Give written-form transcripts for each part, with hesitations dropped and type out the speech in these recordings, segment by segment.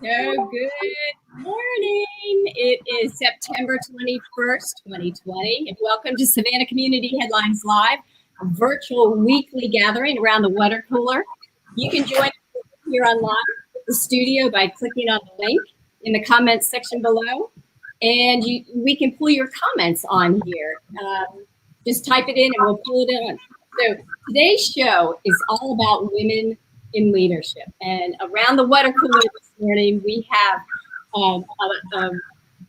So good morning. It is September 21st, 2020, and welcome to Savannah Community Headlines Live, a virtual weekly gathering around the water cooler. You can join us here online at the studio by clicking on the link in the comments section below, and we can pull your comments on here. Just type it in and we'll pull it in. So today's show is all about women in leadership, and around the water cooler this morning we have a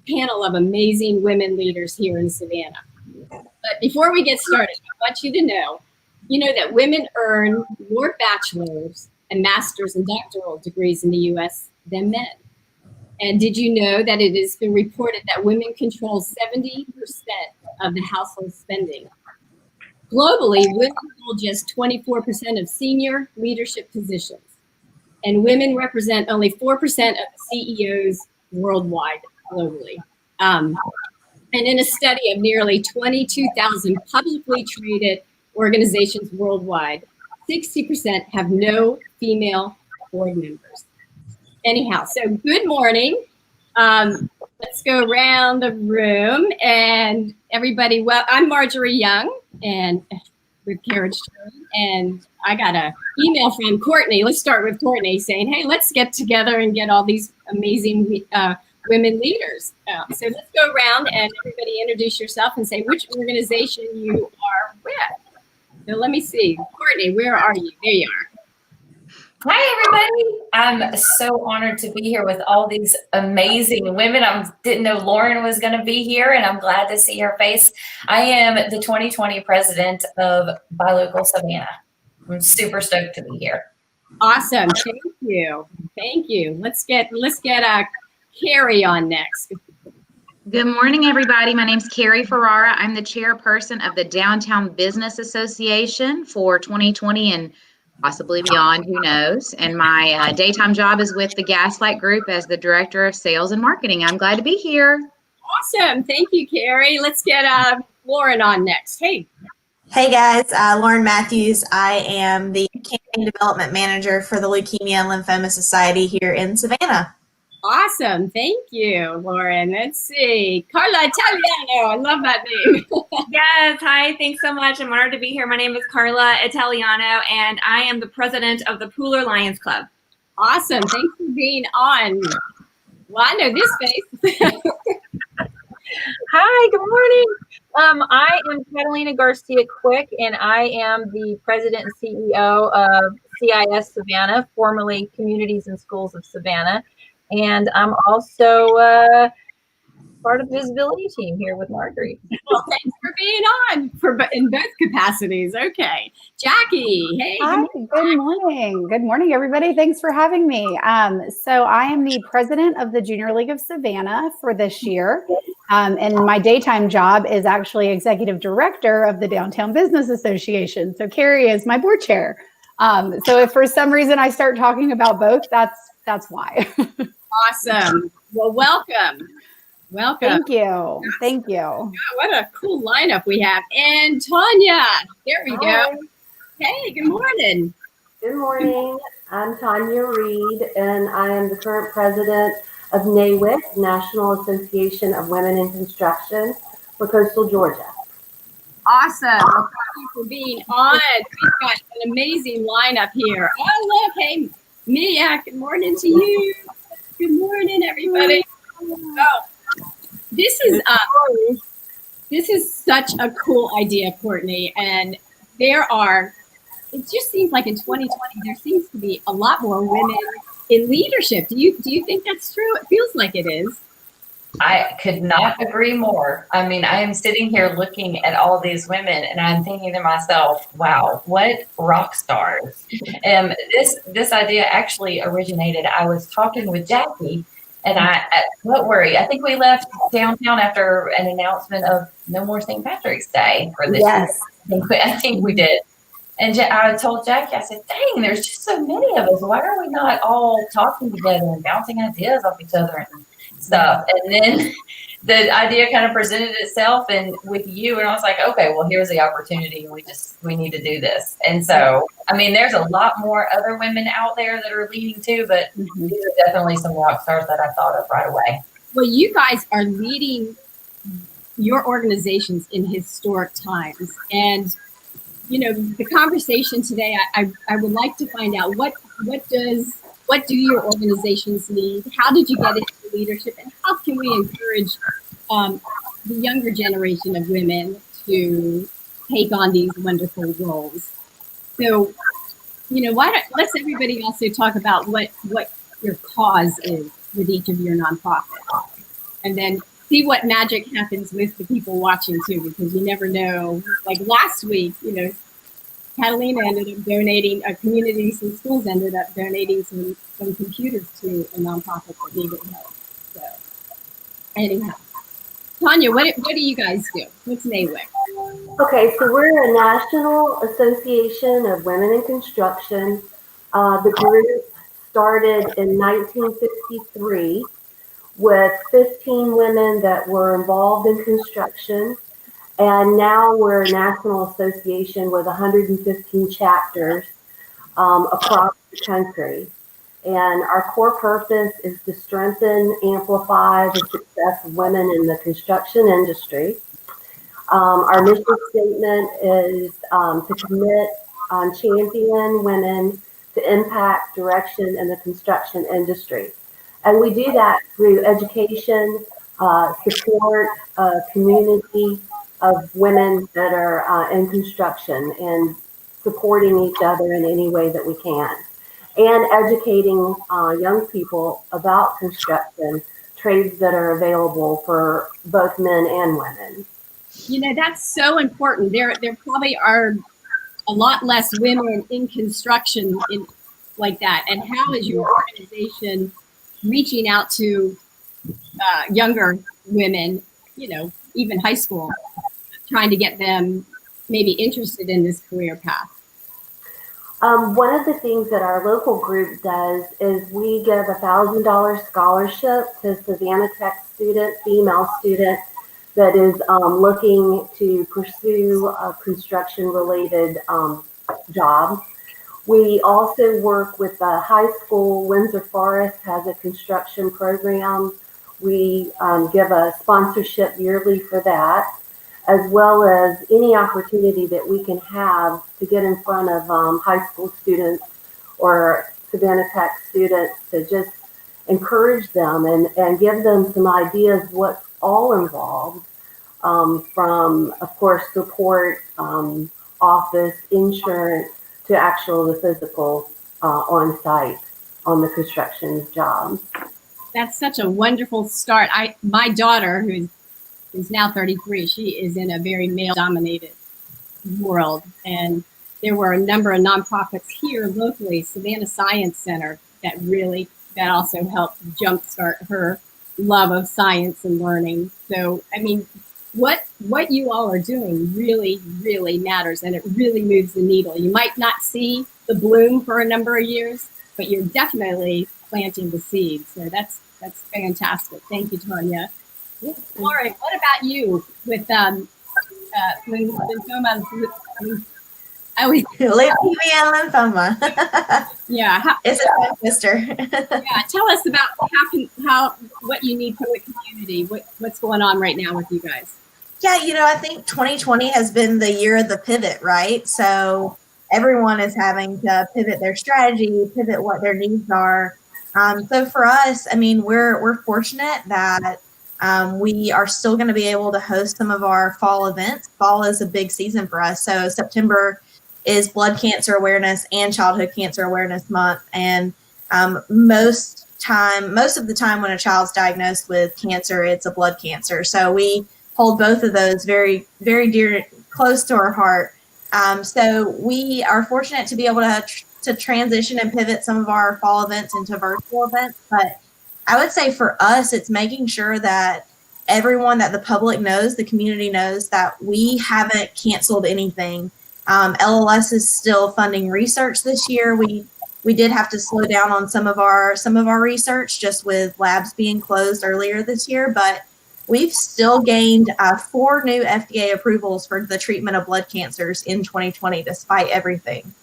panel of amazing women leaders here in Savannah. But before we get started, I want you to know that women earn more bachelor's and master's and doctoral degrees in the U.S. than men. And did you know that it has been reported that women control 70% of the household spending? Globally, women hold just 24% of senior leadership positions, and women represent only 4% of CEOs worldwide, globally. And in a study of nearly 22,000 publicly traded organizations worldwide, 60% have no female board members. Anyhow, so good morning. Let's go around the room and everybody. Well, I'm Marjorie Young and with Carriage Train, and I got an email from Courtney. Let's start with Courtney saying, hey, let's get together and get all these amazing women leaders. So let's go around and everybody introduce yourself and say which organization you are with. So let me see. Courtney, where are you? There you are. Hi, everybody. I'm so honored to be here with all these amazing women. I didn't know Lauren was going to be here, and I'm glad to see her face. I am the 2020 president of Buy Local Savannah. I'm super stoked to be here. Awesome. Thank you. Thank you. Let's get Carrie on next. Good morning, everybody. My name's Carrie Ferrara. I'm the chairperson of the Downtown Business Association for 2020 and possibly beyond, who knows. And my daytime job is with the Gaslight Group as the Director of Sales and Marketing. I'm glad to be here. Awesome. Thank you, Carrie. Let's get Lauren on next. Hey. Hey, guys. Lauren Matthews. I am the Campaign Development Manager for the Leukemia and Lymphoma Society here in Savannah. Awesome. Thank you, Lauren. Let's see. Carla Italiano. I love that name. Yes. Hi. Thanks so much. I'm honored to be here. My name is Carla Italiano, and I am the president of the Pooler Lions Club. Awesome. Thanks for being on. Well, I know this face. Hi. Good morning. I am Catalina Garcia Quick, and I am the president and CEO of CIS Savannah, formerly Communities and Schools of Savannah. And I'm also part of the visibility team here with Marjorie. Well, thanks for being on in both capacities. Okay. Jackie, hey. Hi, good morning. Good morning, everybody. Thanks for having me. So I am the president of the Junior League of Savannah for this year. And my daytime job is actually executive director of the Downtown Business Association. So Carrie is my board chair. So if for some reason I start talking about both, that's why. Awesome. Well, welcome. Welcome. Thank you. Thank you. Oh, what a cool lineup we have. And Tanya, there we go. Hey, good morning. Good morning. I'm Tanya Reed, and I am the current president of NAWIC, National Association of Women in Construction for Coastal Georgia. Awesome. Well, thank you for being on. We've got an amazing lineup here. Oh, look. Hey, Mia, good morning to you. Good morning, everybody. Oh, this is such a cool idea, Courtney. And it just seems like in 2020, there seems to be a lot more women in leadership. Do you think that's true? It feels like it is. I could not agree more. I mean, I am sitting here looking at all these women and I'm thinking to myself, wow, what rock stars. And this idea actually originated, I was talking with Jackie and don't worry, I think we left downtown after an announcement of no more St. Patrick's Day for this year. I think we did. And I told Jackie, I said, dang, there's just so many of us. Why are we not all talking together and bouncing ideas off each other and stuff? And then the idea kind of presented itself and with you, and I was like, okay, well, here's the opportunity. We need to do this. And so, I mean, there's a lot more other women out there that are leading too, but these are definitely some rock stars that I thought of right away. Well, you guys are leading your organizations in historic times. And you know, the conversation today, I would like to find out what do your organizations need? How did you get into leadership? And how can we encourage the younger generation of women to take on these wonderful roles? So, you know, let's everybody also talk about what your cause is with each of your nonprofits. And then see what magic happens with the people watching too, because you never know. Like last week, you know, Catalina ended up donating, communities and schools ended up donating some computers to a nonprofit that needed help. So anyhow, Tanya, what do you guys do? What's NAWIC? Okay, so we're a National Association of Women in Construction. The group started in 1953 with 15 women that were involved in construction. And now we're a national association with 115 chapters across the country. And our core purpose is to strengthen, amplify the success of women in the construction industry. Our mission statement is to commit on champion women to impact, direction in the construction industry. And we do that through education, support, community of women that are in construction and supporting each other in any way that we can. And educating young people about construction, trades that are available for both men and women. You know, that's so important. There probably are a lot less women in construction like that. And how is your organization reaching out to younger women, you know, even high school, trying to get them maybe interested in this career path? One of the things that our local group does is we give a $1,000 scholarship to Savannah Tech student, female student, that is looking to pursue a construction-related job. We also work with the high school. Windsor Forest has a construction program. We give a sponsorship yearly for that, as well as any opportunity that we can have to get in front of high school students or Savannah Tech students to just encourage them and give them some ideas what's all involved, from, of course, support, office, insurance, to actual the physical on site on the construction jobs. That's such a wonderful start. My daughter, who's now 33, she is in a very male-dominated world, and there were a number of nonprofits here locally, Savannah Science Center, that also helped jumpstart her love of science and learning. So, I mean, what you all are doing really, really matters, and it really moves the needle. You might not see the bloom for a number of years, but you're definitely planting the seed. So that's fantastic. Thank you, Tanya. Lauren, what about you with lymphoma? Leukemia and lymphoma. Yeah, It's a tongue twister. yeah. Tell us about what you need from the community. What's going on right now with you guys? Yeah, I think 2020 has been the year of the pivot, right? So everyone is having to pivot their strategy, pivot what their needs are. So for us, I mean, we're fortunate that we are still going to be able to host some of our fall events. Fall is a big season for us. So September is Blood Cancer Awareness and Childhood Cancer Awareness Month, and most of the time when a child's diagnosed with cancer, it's a blood cancer. So we hold both of those very, very dear, close to our heart. So we are fortunate to be able to transition and pivot some of our fall events into virtual events. But I would say for us, it's making sure that everyone, that the public knows, the community knows that we haven't canceled anything. LLS is still funding research this year. We did have to slow down on some of our research just with labs being closed earlier this year, but we've still gained 4 new FDA approvals for the treatment of blood cancers in 2020, despite everything.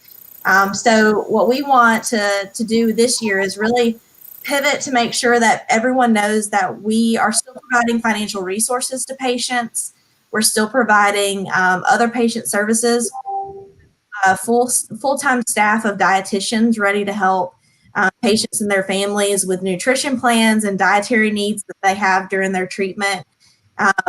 So what we want to do this year is really pivot to make sure that everyone knows that we are still providing financial resources to patients. We're still providing other patient services, full-time staff of dietitians ready to help patients and their families with nutrition plans and dietary needs that they have during their treatment,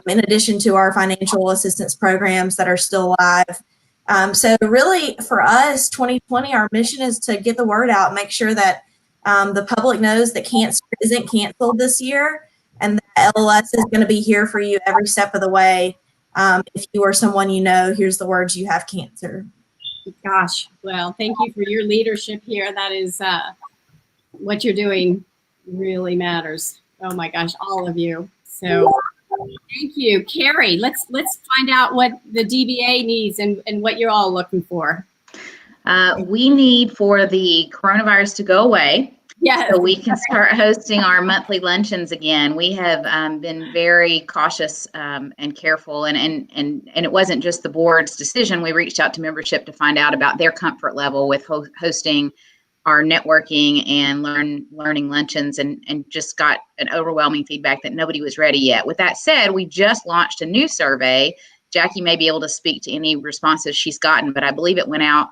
in addition to our financial assistance programs that are still live. So really for us, 2020, our mission is to get the word out, make sure that the public knows that cancer isn't canceled this year, and that LLS is going to be here for you every step of the way. If you or someone hears the words, you have cancer. Gosh, well, thank you for your leadership here. That is what you're doing really matters. Oh my gosh, all of you. So thank you. Carrie, let's find out what the DBA needs and what you're all looking for. We need for the coronavirus to go away. Yes. So we can start hosting our monthly luncheons again. We have been very cautious and careful, and it wasn't just the board's decision. We reached out to membership to find out about their comfort level with hosting our networking and learning luncheons, and just got an overwhelming feedback that nobody was ready yet. With that said, we just launched a new survey. Jackie may be able to speak to any responses she's gotten, but I believe it went out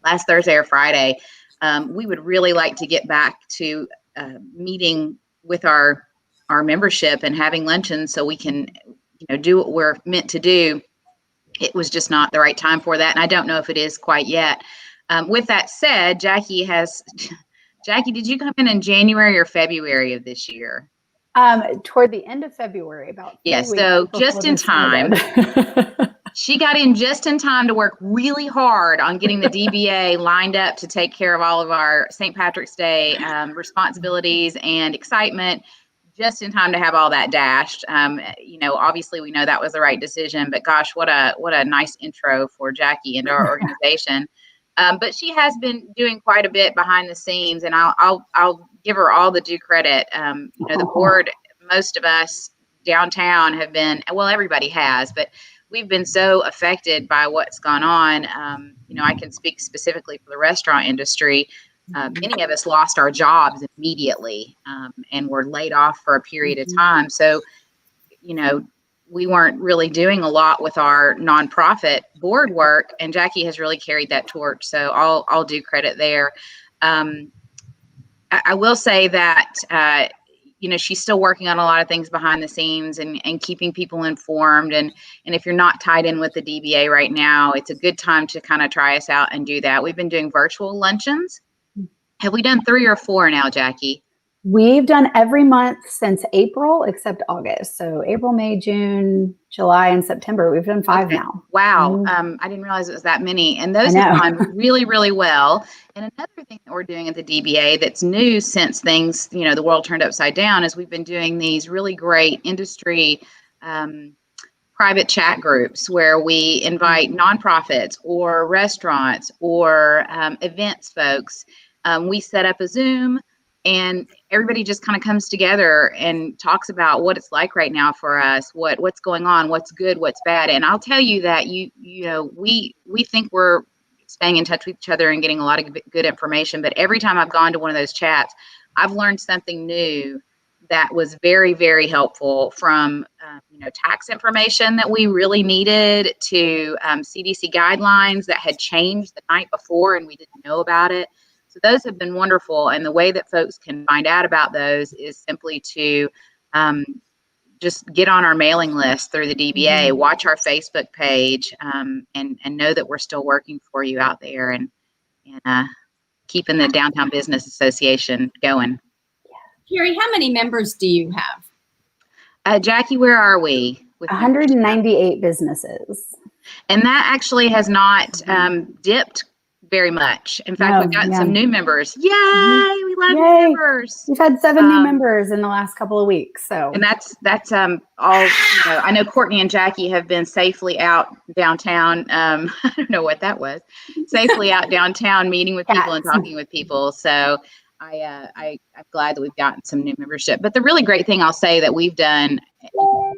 last Thursday or Friday. We would really like to get back to meeting with our membership and having luncheons so we can do what we're meant to do. It was just not the right time for that, and I don't know if it is quite yet. With that said, Jackie, did you come in January or February of this year? Toward the end of February, about 3 weeks. So just in time. She got in just in time to work really hard on getting the DBA lined up to take care of all of our St. Patrick's Day responsibilities and excitement, just in time to have all that dashed. Obviously we know that was the right decision, but gosh, what a nice intro for Jackie and our organization. But she has been doing quite a bit behind the scenes, and I'll give her all the due credit. The board, most of us downtown have been, well, everybody has, but we've been so affected by what's gone on. I can speak specifically for the restaurant industry. Many of us lost our jobs immediately and were laid off for a period of time. So, we weren't really doing a lot with our nonprofit board work, and Jackie has really carried that torch. So I'll do credit there. I will say that, she's still working on a lot of things behind the scenes and keeping people informed. And if you're not tied in with the DBA right now, it's a good time to kind of try us out and do that. We've been doing virtual luncheons. Have we done 3 or 4 now, Jackie? We've done every month since April except August. So April, May, June, July, and September. We've done 5 now. Wow. I didn't realize it was that many. And those have gone really, really well. And another thing that we're doing at the DBA that's new since things, the world turned upside down, is we've been doing these really great industry private chat groups where we invite nonprofits or restaurants or events folks. We set up a Zoom, and everybody just kind of comes together and talks about what it's like right now for us, what's going on, what's good, what's bad. And I'll tell you that we think we're staying in touch with each other and getting a lot of good information. But every time I've gone to one of those chats, I've learned something new that was very, very helpful, from tax information that we really needed to CDC guidelines that had changed the night before and we didn't know about it. So those have been wonderful. And the way that folks can find out about those is simply to just get on our mailing list through the DBA, watch our Facebook page, and know that we're still working for you out there and keeping the Downtown Business Association going. Carrie, how many members do you have? Jackie, where are we? With 198 businesses. And that actually has not dipped very much. In fact, we've got some new members. Yay! We love new members. We've had 7 new members in the last couple of weeks. So, and that's all. I know Courtney and Jackie have been safely out downtown. I don't know what that was. Safely out downtown, meeting with people and talking with people. So, I'm glad that we've gotten some new membership. But the really great thing I'll say that we've done,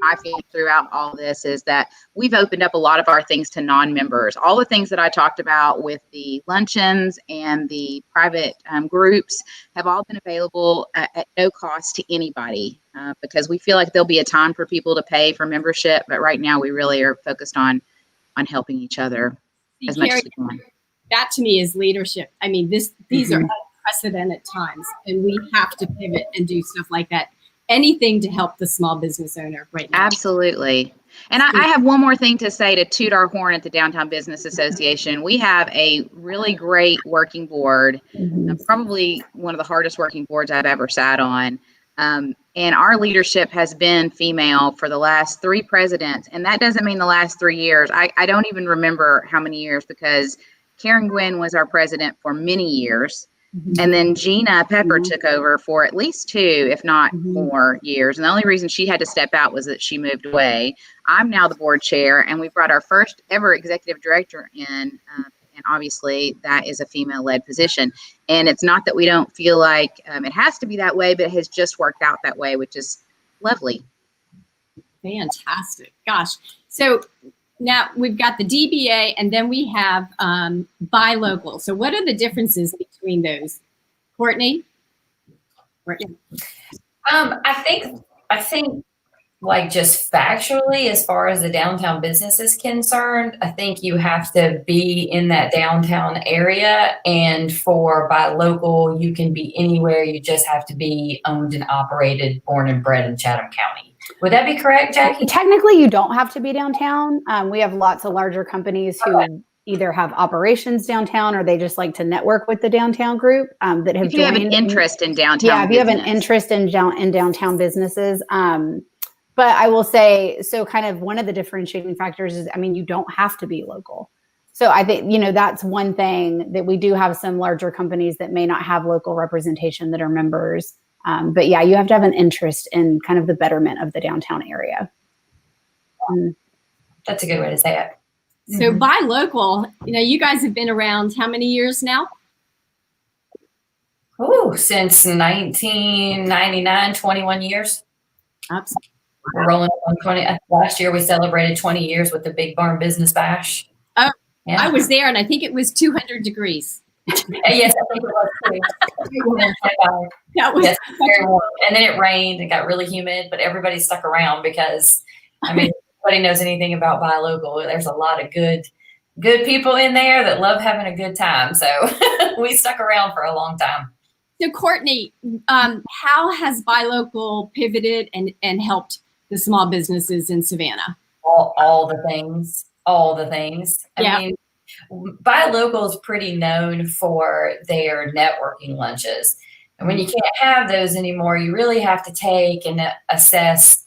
I think, throughout all this is that we've opened up a lot of our things to non-members. All the things that I talked about with the luncheons and the private groups have all been available at no cost to anybody because we feel like there'll be a time for people to pay for membership. But right now we really are focused on helping each other as much as we can. That to me is leadership. I mean, these are unprecedented times, and we have to pivot and do stuff like that. Anything to help the small business owner right now. Absolutely. And I have one more thing to say to toot our horn at the Downtown Business Association. We have a really great working board, probably one of the hardest working boards I've ever sat on. And our leadership has been female for the last 3 presidents. And that doesn't mean the last 3 years. I don't even remember how many years, because Karen Gwynn was our president for many years. And then Gina Pepper took over for at least 2, if not more years. And the only reason she had to step out was that she moved away. I'm now the board chair, and we brought our first ever executive director in. And obviously that is a female-led position. And it's not that we don't feel like it has to be that way, but it has just worked out that way, which is lovely. Fantastic. Gosh. So now we've got the DBA, and then we have buy local. So what are the differences between those? Courtney? I think like just factually, as far as the downtown business is concerned, I think you have to be in that downtown area. And for buy local, you can be anywhere. You just have to be owned and operated, born and bred in Chatham County. Would that be correct, Jackie? Technically, you don't have to be downtown. We have lots of larger companies who either have operations downtown or they just like to network with the downtown group that have. If you have an interest in downtown, yeah, if you have an interest in downtown businesses. But I will say, so kind of one of the differentiating factors is, I mean, you don't have to be local. So I think, that's one thing that we do have some larger companies that may not have local representation that are members. But yeah, you have to have an interest in kind of the betterment of the downtown area. That's a good way to say it. So buy local, you guys have been around how many years now? Oh, since 1999, 21 years. Absolutely. We're rolling on 20. Last year we celebrated 20 years with the Big Barn Business Bash. Oh, yeah. I was there, and I think it was 200 degrees. Yes, I think it was too. That was yes, very warm. And then it rained and got really humid, but everybody stuck around because, I mean, nobody knows anything about buy local. There's a lot of good people in there that love having a good time. So we stuck around for a long time. So Courtney, how has buy local pivoted and helped the small businesses in Savannah? All the things. Yeah. I mean, buy local is pretty known for their networking lunches. And when you can't have those anymore, you really have to take and assess,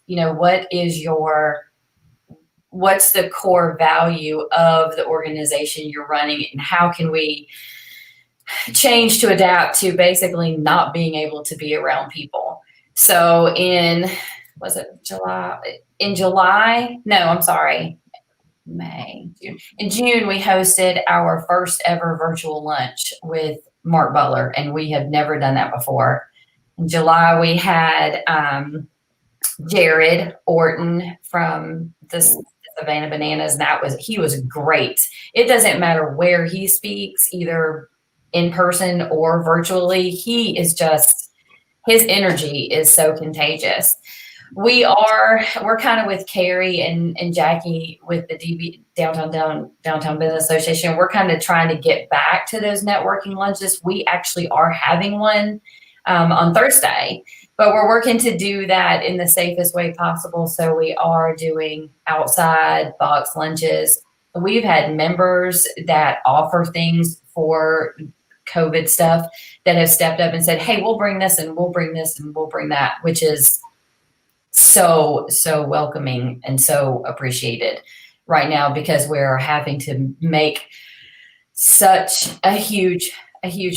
what's the core value of the organization you're running, and how can we change to adapt to basically not being able to be around people. So in June, we hosted our first ever virtual lunch with Mark Butler, and we had never done that before. In July, we had Jared Orton from the Savannah Bananas, and he was great. It doesn't matter where he speaks, either in person or virtually. He is just his energy is so contagious. We're kind of with Carrie and Jackie with the Downtown Business Association. We're kind of trying to get back to those networking lunches. We actually are having one on Thursday, but we're working to do that in the safest way possible. So we are doing outside box lunches. We've had members that offer things for COVID stuff that have stepped up and said, hey, we'll bring this and we'll bring this and we'll bring that, which is so welcoming and so appreciated right now, because we're having to make such a huge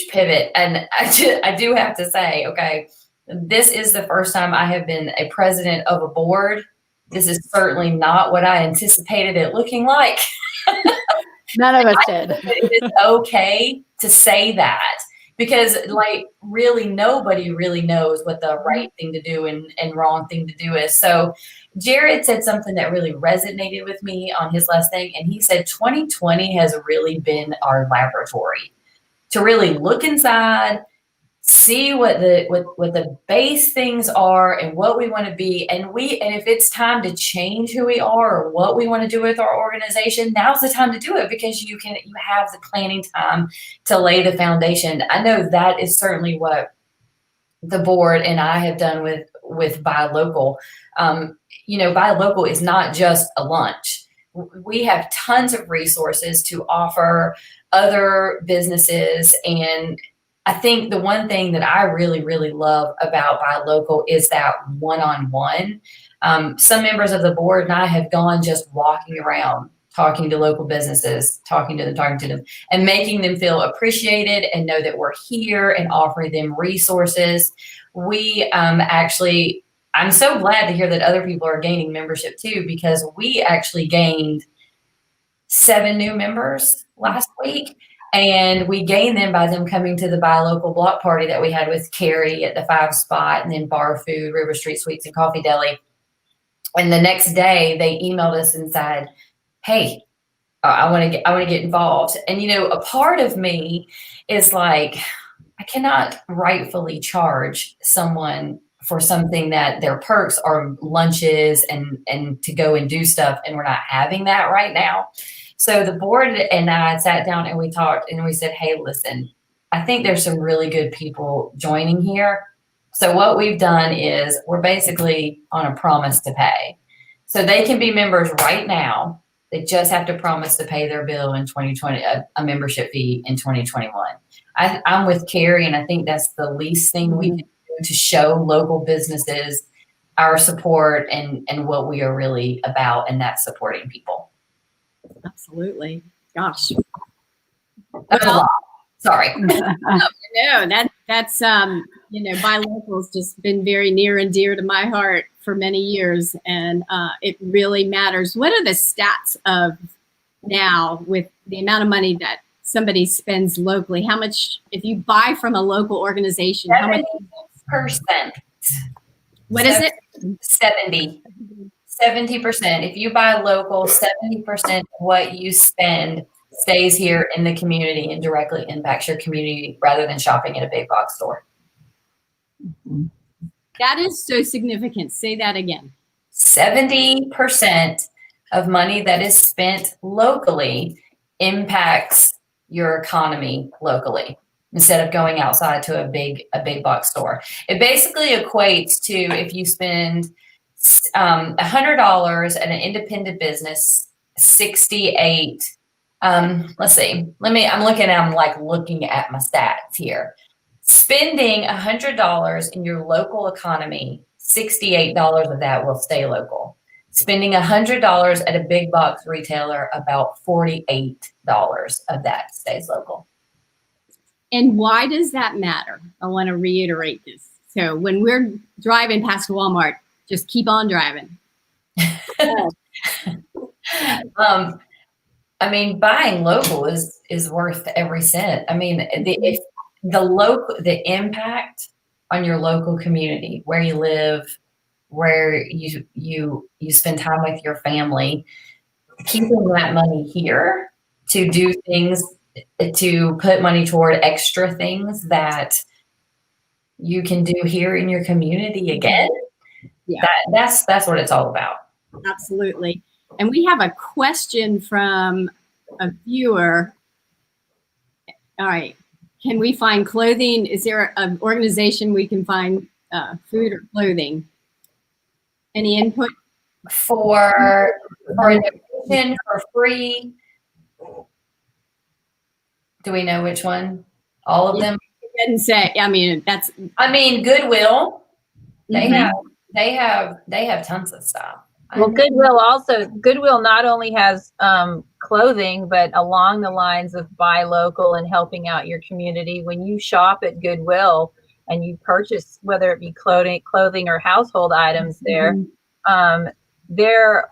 pivot. And I do have to say, okay, this is the first time I have been a president of a board. This is certainly not what I anticipated it looking like. None of us did. It is okay to say that, because like really nobody really knows what the right thing to do and wrong thing to do is. So Jared said something that really resonated with me on his last thing. And he said, 2020 has really been our laboratory to really look inside, see what the base things are and what we want to be. And if it's time to change who we are or what we want to do with our organization, now's the time to do it, because you have the planning time to lay the foundation. I know that is certainly what the board and I have done with Buy Local. Buy Local is not just a lunch. We have tons of resources to offer other businesses. And I think the one thing that I really, really love about Buy Local is that one-on-one. Some members of the board and I have gone just walking around, talking to local businesses, talking to them, and making them feel appreciated and know that we're here and offering them resources. I'm so glad to hear that other people are gaining membership too, because we actually gained 7 new members last week. And we gained them by them coming to the Buy Local block party that we had with Carrie at the 5 Spot, and then Bar Food, River Street Sweets and Coffee Deli. And the next day they emailed us and said, hey, I want to get involved. And, a part of me is like, I cannot rightfully charge someone for something that their perks are lunches and to go and do stuff. And we're not having that right now. So the board and I sat down and we talked and we said, hey, listen, I think there's some really good people joining here. So what we've done is we're basically on a promise to pay. So they can be members right now. They just have to promise to pay their bill in 2020, a membership fee in 2021. I'm with Carrie, and I think that's the least thing we can do to show local businesses our support and what we are really about, and that's supporting people. Absolutely. Gosh. That's a lot. Sorry. No, that's Buy Local's just been very near and dear to my heart for many years, and it really matters. What are the stats of now with the amount of money that somebody spends locally? How much, if you buy from a local organization, 70%. how much? What is it? 70%. If you buy local, 70% of what you spend stays here in the community and directly impacts your community rather than shopping at a big box store. That is so significant. Say that again. 70% of money that is spent locally impacts your economy locally instead of going outside to a big box store. It basically equates to, if you spend $100 at an independent business, 68. Let's see. I'm looking at my stats here. Spending $100 in your local economy, $68 of that will stay local. Spending $100 at a big box retailer, about $48 of that stays local. And why does that matter? I want to reiterate this. So when we're driving past Walmart, just keep on driving. Buying local is worth every cent. The impact on your local community, where you live, where you spend time with your family, keeping that money here to do things, to put money toward extra things that you can do here in your community again. Yeah. That's what it's all about. Absolutely. And we have a question from a viewer. All right. Can we find clothing? Is there an organization we can find food or clothing? Any input? For a donation for free. Do we know which one? All of them? It didn't say. I mean, Goodwill. They Mhm. have tons of stuff. Well, Goodwill not only has clothing, but along the lines of buy local and helping out your community. When you shop at Goodwill and you purchase, whether it be clothing or household items there, their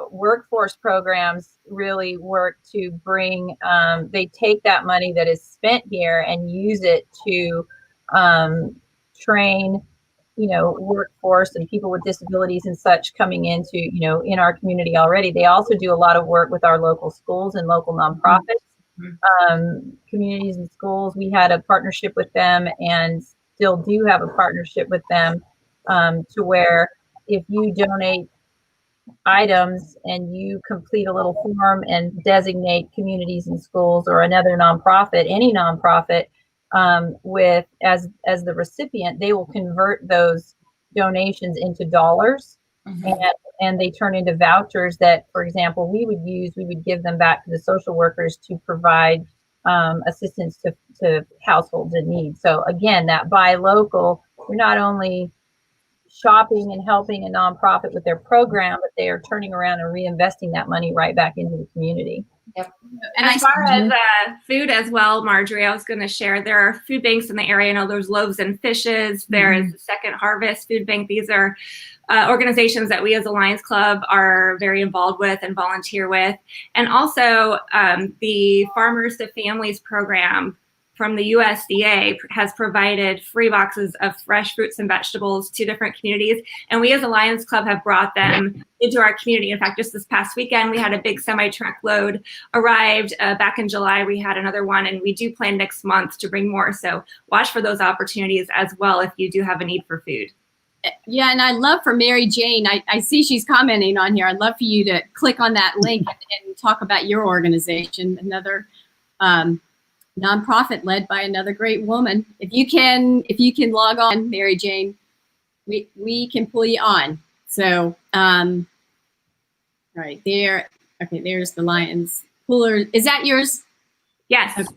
workforce programs really work to bring, they take that money that is spent here and use it to train workforce and people with disabilities and such coming into, in our community already. They also do a lot of work with our local schools and local nonprofits, communities and schools. We had a partnership with them and still do have a partnership with them to where if you donate items and you complete a little form and designate communities and schools or another nonprofit, any nonprofit, with as the recipient, they will convert those donations into dollars, and they turn into vouchers that, for example, we would give them back to the social workers to provide assistance to households in need. So again, that buy local, you're not only shopping and helping a nonprofit with their program, but they are turning around and reinvesting that money right back into the community. Yep. And as far as food as well, Marjorie, I was going to share, there are food banks in the area. I know there's Loaves and Fishes. There is the Second Harvest Food Bank. These are organizations that we as a Lions Club are very involved with and volunteer with. And also the Farmers to Families program from the USDA has provided free boxes of fresh fruits and vegetables to different communities. And we as a Lions Club have brought them into our community. In fact, just this past weekend, we had a big semi-truck load arrived. Back in July, we had another one, and we do plan next month to bring more. So watch for those opportunities as well if you do have a need for food. Yeah, and I'd love for Mary Jane, I see she's commenting on here. I'd love for you to click on that link and talk about your organization, another nonprofit led by another great woman. If you can log on, Mary Jane, we can pull you on. So, right there. Okay, there's the Lions Cooler. Is that yours? Yes. Okay,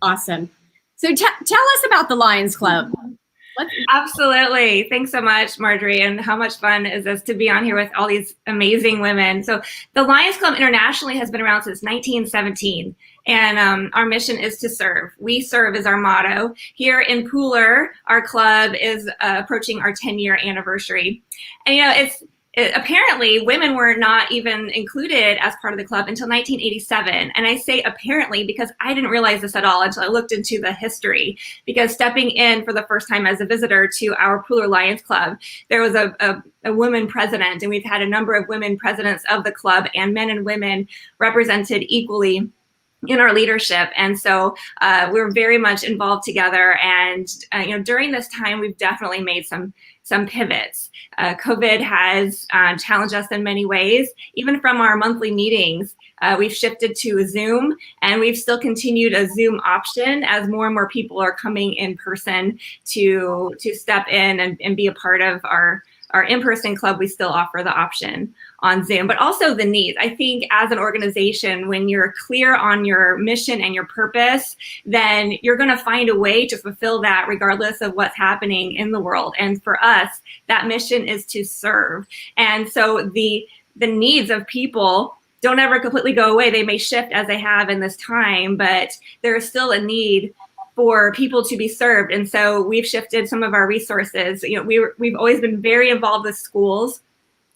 awesome. So tell us about the Lions Club. Absolutely. Thanks so much, Marjorie. And how much fun is this to be on here with all these amazing women? So the Lions Club internationally has been around since 1917. And our mission is to serve. We serve is our motto. Here in Pooler, our club is approaching our 10-year anniversary. And, apparently women were not even included as part of the club until 1987. And I say apparently because I didn't realize this at all until I looked into the history. Because stepping in for the first time as a visitor to our Pooler Lions Club, there was a woman president, and we've had a number of women presidents of the club, and men and women represented equally in our leadership. And so we're very much involved together. And during this time, we've definitely made some pivots. COVID has challenged us in many ways. Even from our monthly meetings, we've shifted to Zoom, and we've still continued a Zoom option as more and more people are coming in person to step in and be a part of our in-person club. We still offer the option on Zoom, but also the needs. I think as an organization, when you're clear on your mission and your purpose, then you're going to find a way to fulfill that regardless of what's happening in the world. And for us, that mission is to serve. And so the needs of people don't ever completely go away. They may shift as they have in this time, but there is still a need for people to be served. And so we've shifted some of our resources. We've always been very involved with schools.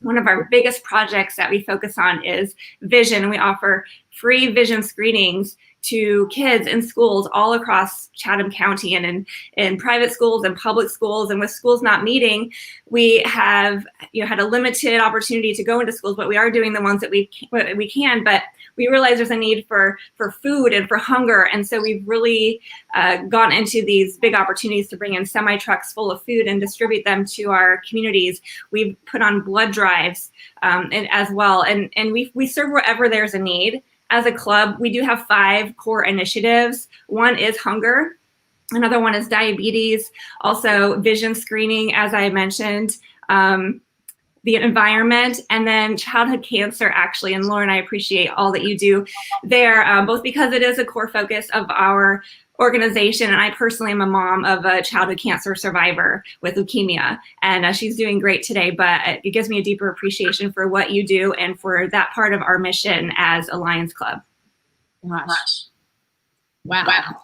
One of our biggest projects that we focus on is vision. We offer free vision screenings to kids in schools all across Chatham County and in private schools and public schools. And with schools not meeting, we have had a limited opportunity to go into schools, but we are doing the ones that we can. But we realize there's a need for food and for hunger. And so we've really gone into these big opportunities to bring in semi-trucks full of food and distribute them to our communities. We've put on blood drives and as well. And we serve wherever there's a need. As a club, we do have 5 core initiatives. One is hunger. Another one is diabetes, also vision screening, as I mentioned, the environment, and then childhood cancer, actually. And Lauren, I appreciate all that you do there, both because it is a core focus of our organization. And I personally am a mom of a childhood cancer survivor with leukemia, and she's doing great today, but it gives me a deeper appreciation for what you do and for that part of our mission as a Lions Club. Gosh. Wow.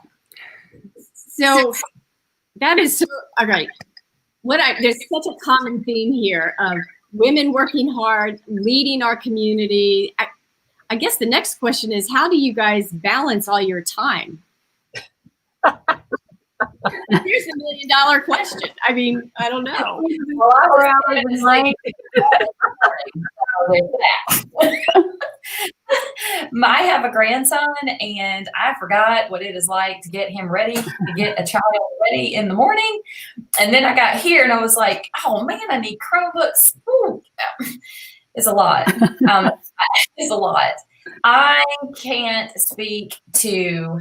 So that is so, all right. There's such a common theme here of women working hard, leading our community. I guess the next question is, how do you guys balance all your time? Here's $1 million question. I mean, I don't know. Well, I have a grandson, and I forgot what it is like to get him ready, to get a child ready in the morning. And then I got here, and I was like, oh man, I need Chromebooks. Ooh. It's a lot. It's a lot. I can't speak to.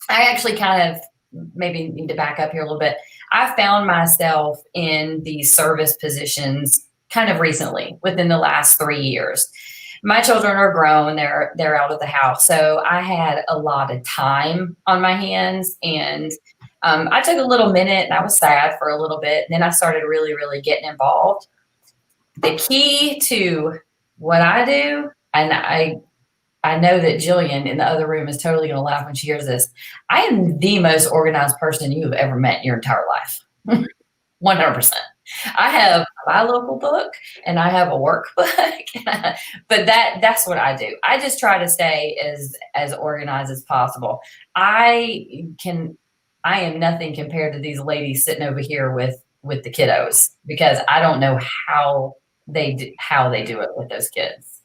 I actually kind of maybe need to back up here a little bit. I found myself in these service positions kind of recently, within the last 3 years. My children are grown, they're out of the house. So I had a lot of time on my hands, and I took a little minute and I was sad for a little bit. And then I started really, really getting involved. The key to what I do, and I know that Jillian in the other room is totally going to laugh when she hears this. I am the most organized person you have ever met in your entire life. 100%. I have my local book and I have a workbook, but that's what I do. I just try to stay as organized as possible. I am nothing compared to these ladies sitting over here with the kiddos, because I don't know how they do it with those kids.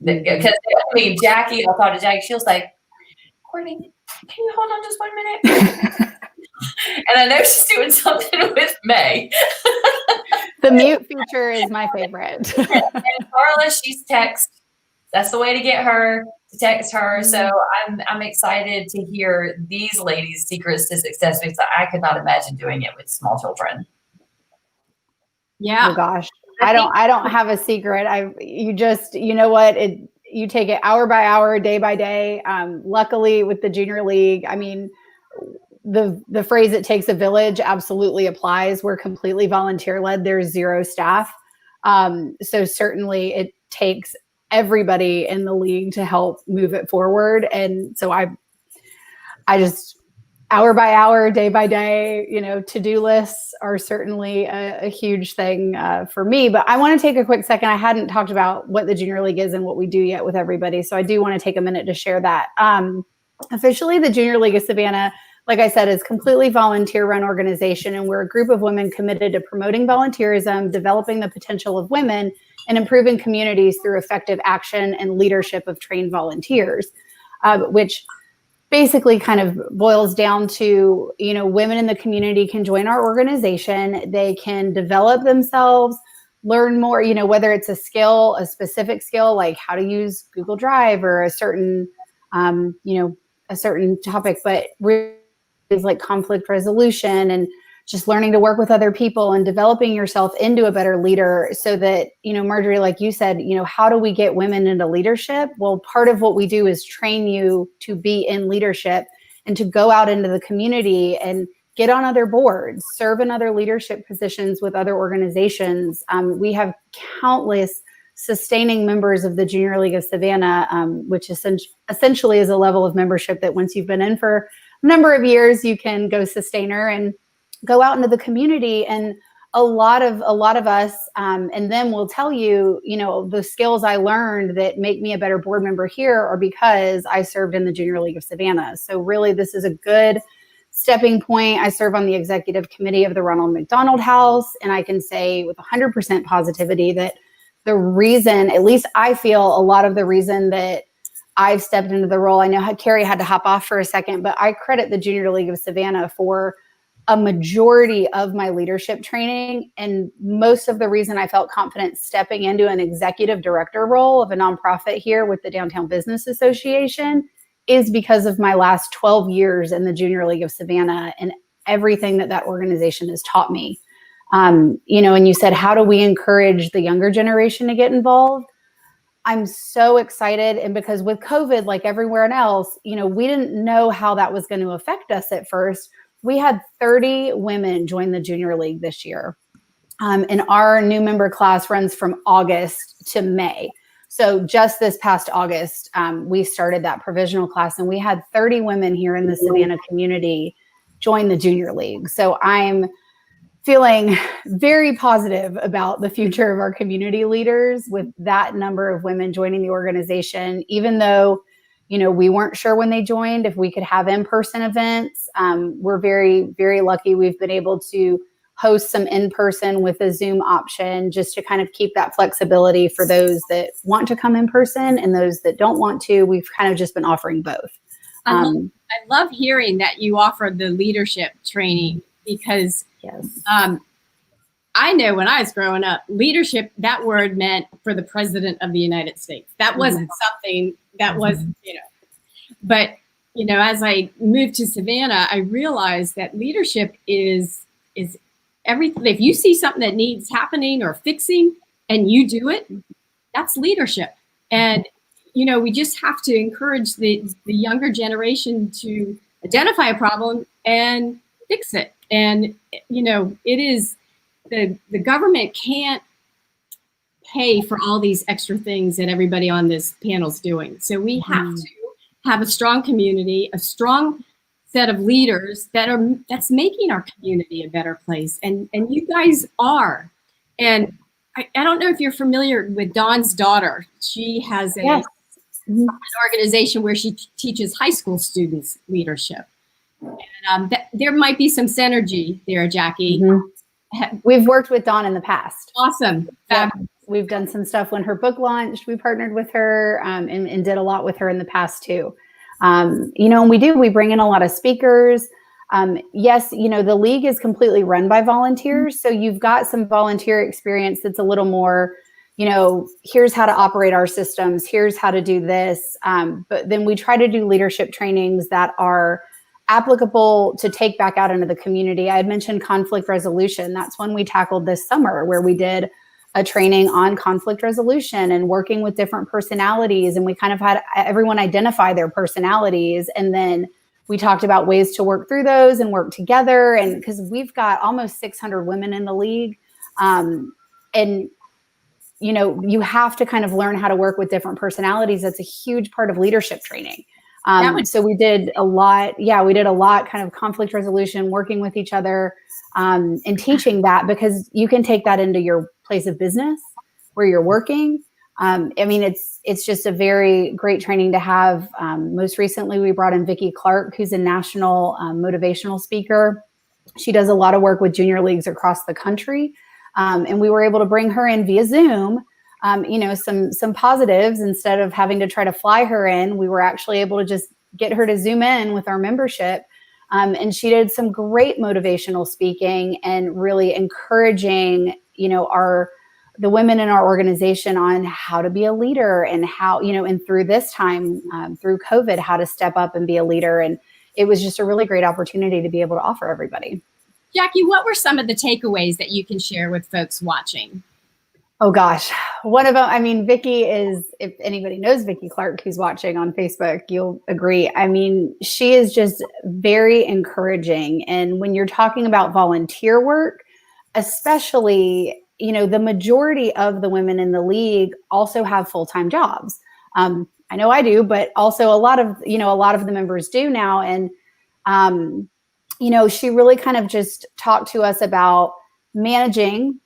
Because Jackie, I thought of Jackie, she'll say, Courtney, can you hold on just 1 minute? And I know she's doing something with May. The mute feature is my favorite. And Carla, she's text. That's the way to get her, to text her. So I'm excited to hear these ladies' secrets to success, because I could not imagine doing it with small children. Yeah. Oh gosh. I don't have a secret. You know what? You take it hour by hour, day by day. Luckily with the junior league, I mean, the phrase "it takes a village" absolutely applies. We're completely volunteer led. There's 0 staff. So certainly it takes everybody in the league to help move it forward. And so I just, hour by hour, day by day, to-do lists are certainly a huge thing for me. But I want to take a quick second. I hadn't talked about what the Junior League is and what we do yet with everybody. So I do want to take a minute to share that. Officially, the Junior League of Savannah, like I said, is completely volunteer-run organization, and we're a group of women committed to promoting volunteerism, developing the potential of women, and improving communities through effective action and leadership of trained volunteers, which basically kind of boils down to, women in the community can join our organization. They can develop themselves, learn more, whether it's a skill, a specific skill, like how to use Google Drive or a certain topic, but really is like conflict resolution and just learning to work with other people and developing yourself into a better leader, so that, Marjorie, like you said, how do we get women into leadership? Well, part of what we do is train you to be in leadership and to go out into the community and get on other boards, serve in other leadership positions with other organizations. We have countless sustaining members of the Junior League of Savannah, which essentially is a level of membership that once you've been in for a number of years, you can go sustainer and go out into the community. And a lot of us and them will tell you, the skills I learned that make me a better board member here are because I served in the Junior League of Savannah. So really, this is a good stepping point. I serve on the executive committee of the Ronald McDonald House, and I can say with 100% positivity that the reason, at least I feel, a lot of the reason that I've stepped into the role, I know Carrie had to hop off for a second, but I credit the Junior League of Savannah for a majority of my leadership training. And most of the reason I felt confident stepping into an executive director role of a nonprofit here with the Downtown Business Association is because of my last 12 years in the Junior League of Savannah and everything that organization has taught me. And you said, how do we encourage the younger generation to get involved? I'm so excited. And because with COVID, like everywhere else, we didn't know how that was going to affect us at first. We had 30 women join the Junior League this year. And our new member class runs from August to May. So just this past August, we started that provisional class, and we had 30 women here in the Savannah community join the Junior League. So I'm feeling very positive about the future of our community leaders with that number of women joining the organization, even though, we weren't sure when they joined if we could have in-person events. We're very, very lucky we've been able to host some in-person with a Zoom option just to kind of keep that flexibility for those that want to come in person and those that don't want to. We've kind of just been offering both. I love hearing that you offer the leadership training because yes. I know when I was growing up, leadership, that word meant for the president of the United States. That wasn't something that was, but, as I moved to Savannah, I realized that leadership is everything. If you see something that needs happening or fixing and you do it, that's leadership. And, we just have to encourage the younger generation to identify a problem and fix it. And, it is, the government can't pay for all these extra things that everybody on this panel is doing. So we have to have a strong community, a strong set of leaders that's making our community a better place. And you guys are. And I don't know if you're familiar with Dawn's daughter. She has an organization where she teaches high school students leadership. And there might be some synergy there, Jackie. We've worked with Dawn in the past. Awesome. We've done some stuff when her book launched. We partnered with her and did a lot with her in the past too. And we bring in a lot of speakers. Yes, the league is completely run by volunteers. So you've got some volunteer experience that's a little more, here's how to operate our systems. Here's how to do this. But then we try to do leadership trainings that are applicable to take back out into the community. I had mentioned conflict resolution. That's one we tackled this summer, where we did a training on conflict resolution and working with different personalities. And we kind of had everyone identify their personalities. And then we talked about ways to work through those and work together. And because we've got almost 600 women in the league. And you have to kind of learn how to work with different personalities. That's a huge part of leadership training. So we did a lot. Yeah, we did a lot kind of conflict resolution, working with each other, and teaching that, because you can take that into your place of business where you're working. It's just a very great training to have. Most recently, we brought in Vicki Clark, who's a national motivational speaker. She does a lot of work with junior leagues across the country. And we were able to bring her in via Zoom. Some positives, instead of having to try to fly her in, we were actually able to just get her to Zoom in with our membership. And she did some great motivational speaking and really encouraging, the women in our organization on how to be a leader and how, and through this time, through COVID, how to step up and be a leader. And it was just a really great opportunity to be able to offer everybody. Jackie, what were some of the takeaways that you can share with folks watching? Oh gosh, one of them, Vicki is, if anybody knows Vicki Clark who's watching on Facebook, you'll agree. She is just very encouraging. And when you're talking about volunteer work, especially, the majority of the women in the league also have full-time jobs. I know I do, but also a lot of the members do now. And, she really kind of just talked to us about managing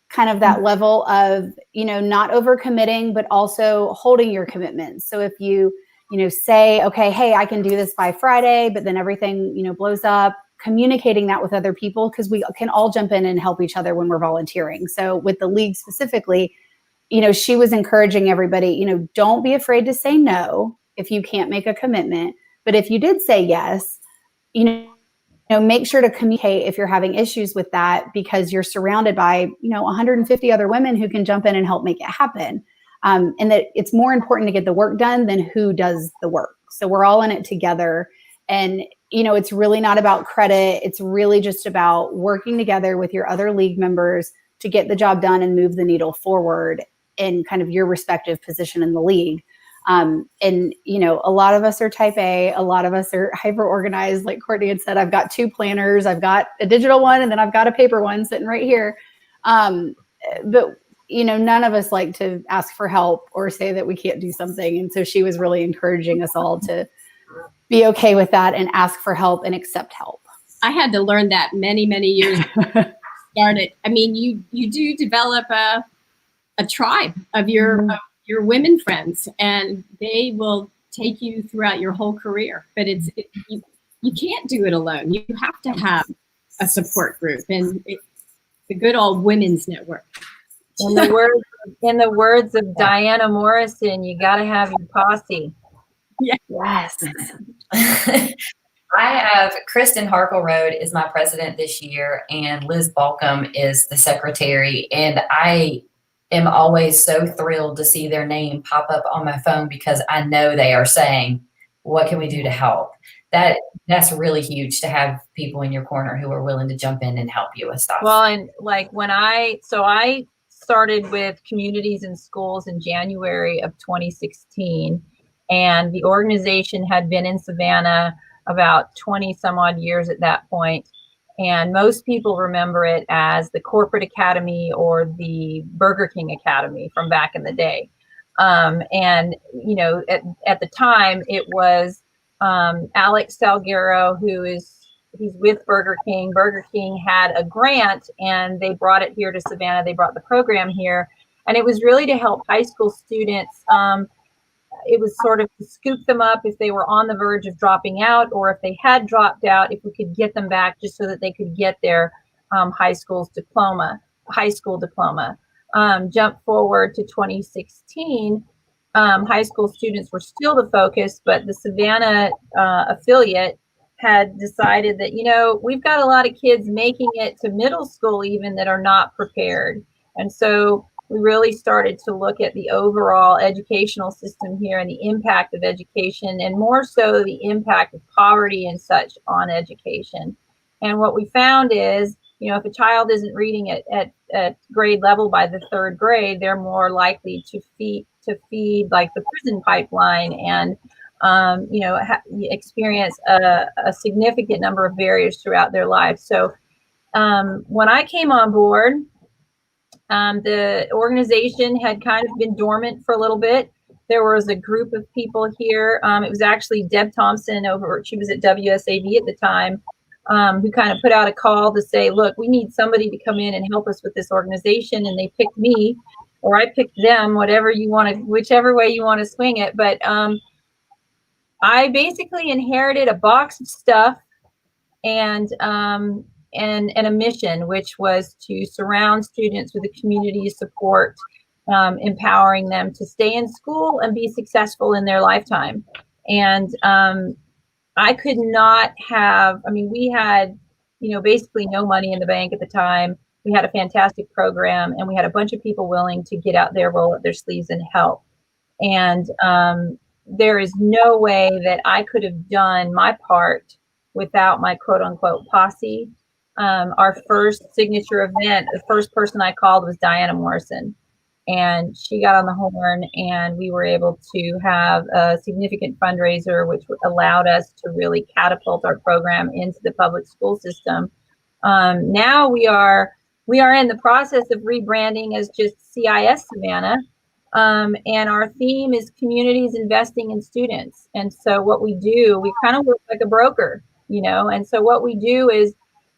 kind of that level of, not overcommitting, but also holding your commitments. So if you say, okay, hey, I can do this by Friday, but then everything, blows up, communicating that with other people, because we can all jump in and help each other when we're volunteering. So with the league specifically, she was encouraging everybody, don't be afraid to say no if you can't make a commitment. But if you did say yes, make sure to communicate if you're having issues with that, because you're surrounded by, 150 other women who can jump in and help make it happen. And that it's more important to get the work done than who does the work. So we're all in it together. And, it's really not about credit. It's really just about working together with your other league members to get the job done and move the needle forward in kind of your respective position in the league. And, a lot of us are type A, a lot of us are hyper organized. Like Courtney had said, I've got 2 planners, I've got a digital one, and then I've got a paper one sitting right here. But, none of us like to ask for help or say that we can't do something. And so she was really encouraging us all to be okay with that and ask for help and accept help. I had to learn that many, many years ago. Started. I mean, you do develop a tribe of your women friends, and they will take you throughout your whole career. But you can't do it alone. You have to have a support group, and the good old women's network. In the words of Diana Morrison, you got to have your posse. Yes. I have Kristen Harkleroad is my president this year, and Liz Balcom is the secretary. And I am always so thrilled to see their name pop up on my phone, because I know they are saying, what can we do to help? That's really huge to have people in your corner who are willing to jump in and help you with stuff. Well, and like I started with communities and schools in January of 2016, and the organization had been in Savannah about 20 some odd years at that point. And most people remember it as the Corporate Academy or the Burger King Academy from back in the day. And, at the time it was Alex Salguero, he's with Burger King. Burger King had a grant and they brought it here to Savannah. They brought the program here, and it was really to help high school students. It was sort of to scoop them up if they were on the verge of dropping out, or if they had dropped out, if we could get them back just so that they could get their high school diploma. Jump forward to 2016, high school students were still the focus, but the Savannah affiliate had decided that, we've got a lot of kids making it to middle school even that are not prepared. And so we really started to look at the overall educational system here and the impact of education, and more so the impact of poverty and such on education. And what we found is, if a child isn't reading at grade level by the 3rd grade, they're more likely to feed like the prison pipeline and experience a significant number of barriers throughout their lives. So when I came on board, the organization had kind of been dormant for a little bit. There was a group of people here. It was actually Deb Thompson she was at WSAV at the time, who kind of put out a call to say, look, we need somebody to come in and help us with this organization. And they picked me, or I picked them, whichever way you want to swing it. But I basically inherited a box of stuff and a mission, which was to surround students with a community support, empowering them to stay in school and be successful in their lifetime. And I could not have, we had, basically no money in the bank at the time. We had a fantastic program, and we had a bunch of people willing to get out there, roll up their sleeves and help. And there is no way that I could have done my part without my quote unquote posse. Our first signature event, the first person I called was Diana Morrison, and she got on the horn, and we were able to have a significant fundraiser, which allowed us to really catapult our program into the public school system. Now we are in the process of rebranding as just CIS Savannah, and our theme is communities investing in students. And so what we do, we kind of work like a broker, and so what we do is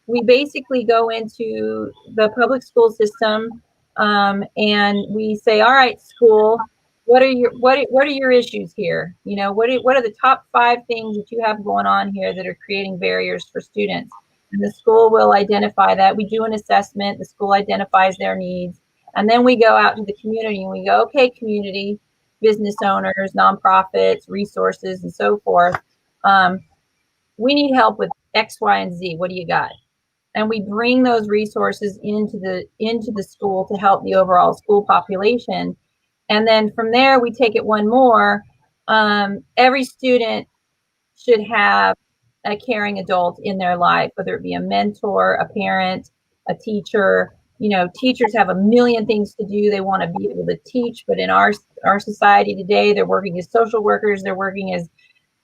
we basically go into the public school system, and we say, all right, school, what are your issues here? You know, what are the top 5 things that you have going on here that are creating barriers for students? And the school will identify that. We do an assessment. The school identifies their needs. And then we go out to the community and we go, okay, community, business owners, nonprofits, resources, and so forth. We need help with X, Y, and Z. What do you got? And we bring those resources into the school to help the overall school population. And then from there, we take it one more. Every student should have a caring adult in their life, whether it be a mentor, a parent, a teacher. You know, teachers have a million things to do. They want to be able to teach, but in our society today, they're working as social workers, they're working as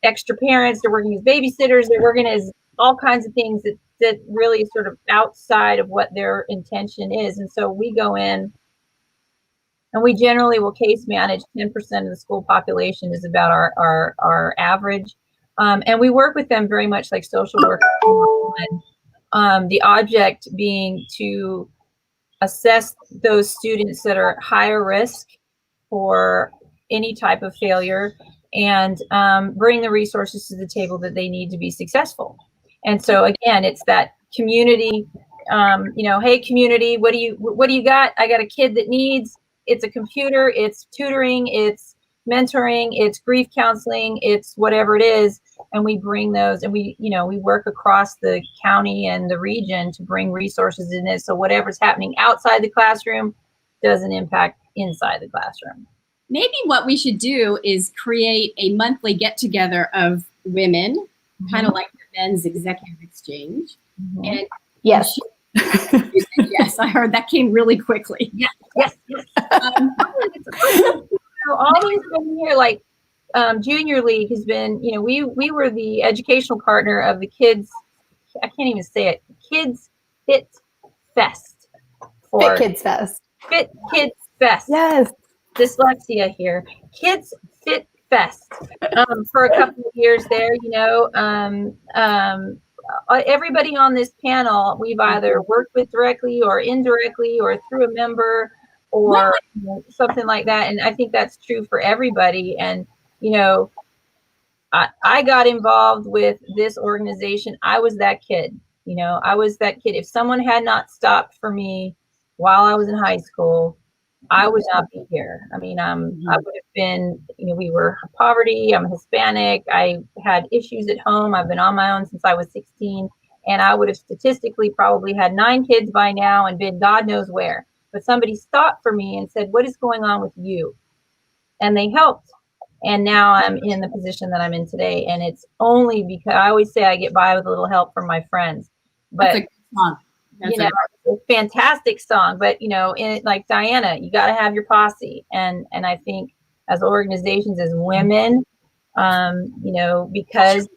extra parents, they're working as babysitters, they're working as all kinds of things that really is sort of outside of what their intention is. And so we go in and we generally will case manage 10% of the school population is about our average. And we work with them very much like social workers. The object being to assess those students that are higher risk for any type of failure and bring the resources to the table that they need to be successful. And so again, it's that community, you know, hey community, what do you got? I got a kid that needs, it's a computer, it's tutoring, it's mentoring, it's grief counseling, it's whatever it is. And we bring those, and we work across the county and the region to bring resources in this. So whatever's happening outside the classroom doesn't impact inside the classroom. Maybe what we should do is create a monthly get together of women, kind of like the men's executive exchange. And Yes. you said yes, I heard that came really quickly. Yes. All these women here, like Junior League has been, you know, we were the educational partner of the kids. I can't even say it. Kids Fit Fest. Fit Kids Fest. Fit Kids Fest. Yes. Dyslexia here. Kids Fit Fest. For a couple of years there, you know, everybody on this panel, we've either worked with directly or indirectly or through a member or something like that. And I think that's true for everybody. And, you know, I got involved with this organization. I was that kid, you know, I was that kid. If someone had not stopped for me while I was in high school, I would not be here. I mean, I would have been, you know, we were poverty. I'm Hispanic. I had issues at home. I've been on my own since I was 16. And I would have statistically probably had 9 kids by now and been God knows where. But somebody stopped for me and said, what is going on with you? And they helped. And now I'm in the position that I'm in today. And it's only because I always say I get by with a little help from my friends. But That's a good song. you know, it's a fantastic song, but you know, in it, like Diana, you got to have your posse, and I think as organizations, as women, you know, because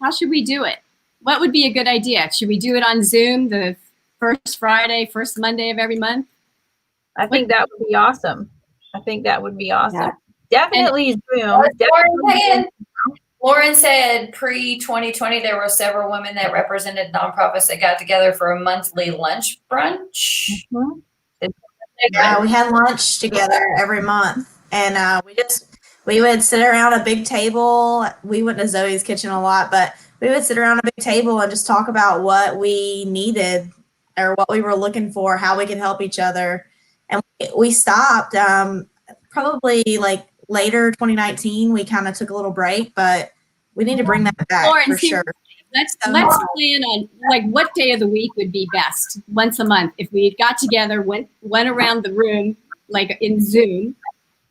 how should we do it? What would be a good idea? Should we do it on Zoom the first Friday, first Monday of every month? I think that would be awesome. Yeah. Definitely Zoom. Definitely. Lauren said pre-2020, there were several women that represented nonprofits that got together for a monthly lunch brunch. Yeah, we had lunch together every month, and we would sit around a big table. We went to Zoe's kitchen a lot, but we would sit around a big table and just talk about what we needed or what we were looking for, how we could help each other. And we stopped probably like later 2019. We kind of took a little break, but we need to bring that back Lauren, for sure. Let's plan on like what day of the week would be best once a month if we got together, went around the room like in Zoom,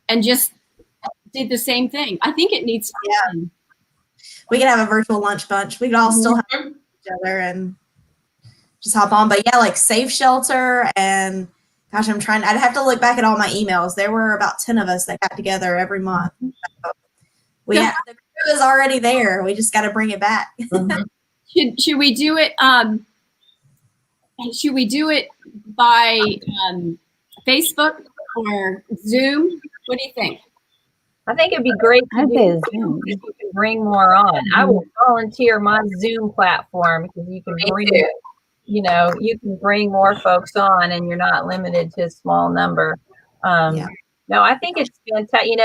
and just did the same thing. I think it needs to happen. We could have a virtual lunch bunch. We could all still have each other and just hop on. But yeah, like Safe Shelter and gosh, I'd have to look back at all my emails. There were about 10 of us that got together every month. So the crew is already there. We just got to bring it back. Should we do it? Should we do it by Facebook or Zoom? What do you think? I think it'd be great to do Zoom if you can bring more on. I will volunteer my Zoom platform because you can bring you can bring more folks on, and you're not limited to a small number. Yeah. No, I think it's fantastic.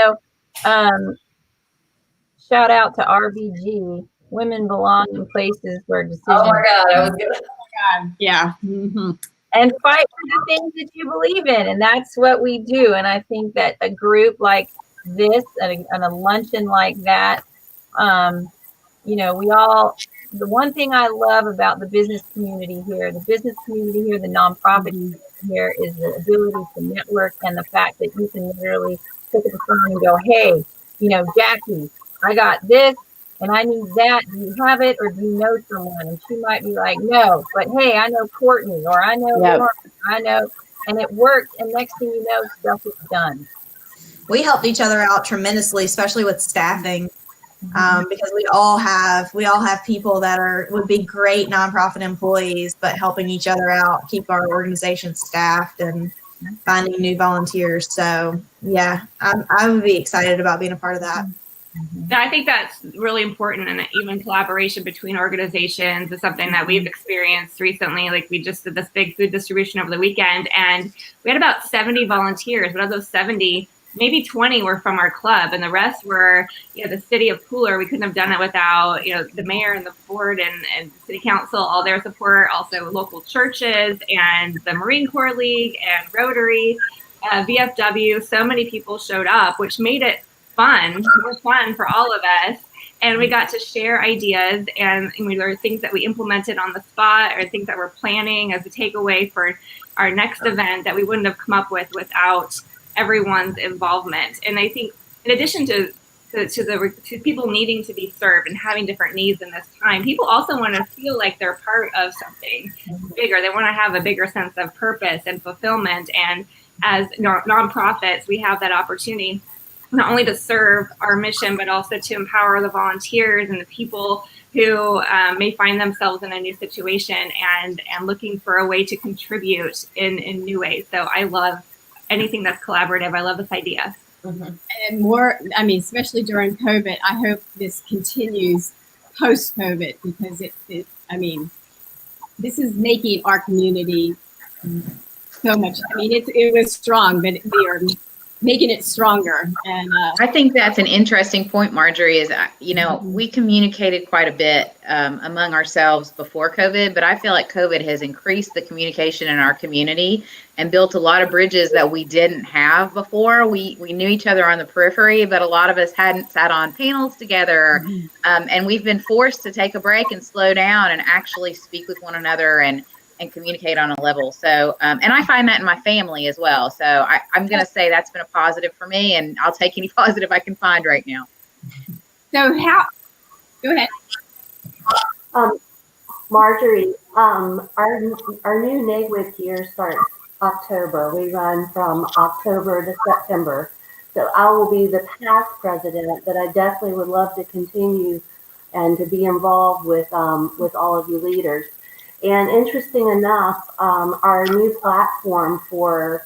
Shout out to RBG. Women belong in places where decisions. Oh my God, I was gonna. Yeah. Mm-hmm. And fight for the things that you believe in, and that's what we do. And I think that a group like this and a luncheon like that, we all. The one thing I love about the business community here, the nonprofit community here, is the ability to network, and the fact that you can literally pick up the phone and go, "Hey, Jackie, I got this and I need that. Do you have it, or do you know someone?" And she might be like, "No, but hey, I know Courtney, or I know Lauren, I know," and it worked. And next thing you know, stuff is done. We helped each other out tremendously, especially with staffing, because we all have people that would be great nonprofit employees, but helping each other out, keep our organization staffed and finding new volunteers. So yeah, I would be excited about being a part of that. Yeah, I think that's really important, and even collaboration between organizations is something that we've experienced recently. Like, we just did this big food distribution over the weekend, and we had about 70 volunteers, but of those 70, maybe 20 were from our club, and the rest were, the city of Pooler. We couldn't have done it without, the mayor and the board and the city council, all their support, also local churches and the Marine Corps League and Rotary, VFW. So many people showed up, which made it fun for all of us. And we got to share ideas, and there were things that we implemented on the spot, or things that we're planning as a takeaway for our next event that we wouldn't have come up with without everyone's involvement. And I think, in addition to people needing to be served and having different needs in this time, people also want to feel like they're part of something bigger. They want to have a bigger sense of purpose and fulfillment. And as nonprofits, we have that opportunity not only to serve our mission, but also to empower the volunteers and the people who may find themselves in a new situation and looking for a way to contribute in new ways. So I love anything that's collaborative. I love this idea. Mm-hmm. And more, especially during COVID, I hope this continues post-COVID, because this is making our community so much. It was strong, but we are making it stronger. And I think that's an interesting point, Marjorie, is, we communicated quite a bit among ourselves before COVID, but I feel like COVID has increased the communication in our community and built a lot of bridges that we didn't have before. We knew each other on the periphery, but a lot of us hadn't sat on panels together. And we've been forced to take a break and slow down and actually speak with one another and communicate on a level. So, and I find that in my family as well. So I'm going to say that's been a positive for me, and I'll take any positive I can find right now. So go ahead. Marjorie, our new NAGWIC year starts October. We run from October to September. So I will be the past president, but I definitely would love to continue and to be involved with all of you leaders. And interesting enough, our new platform for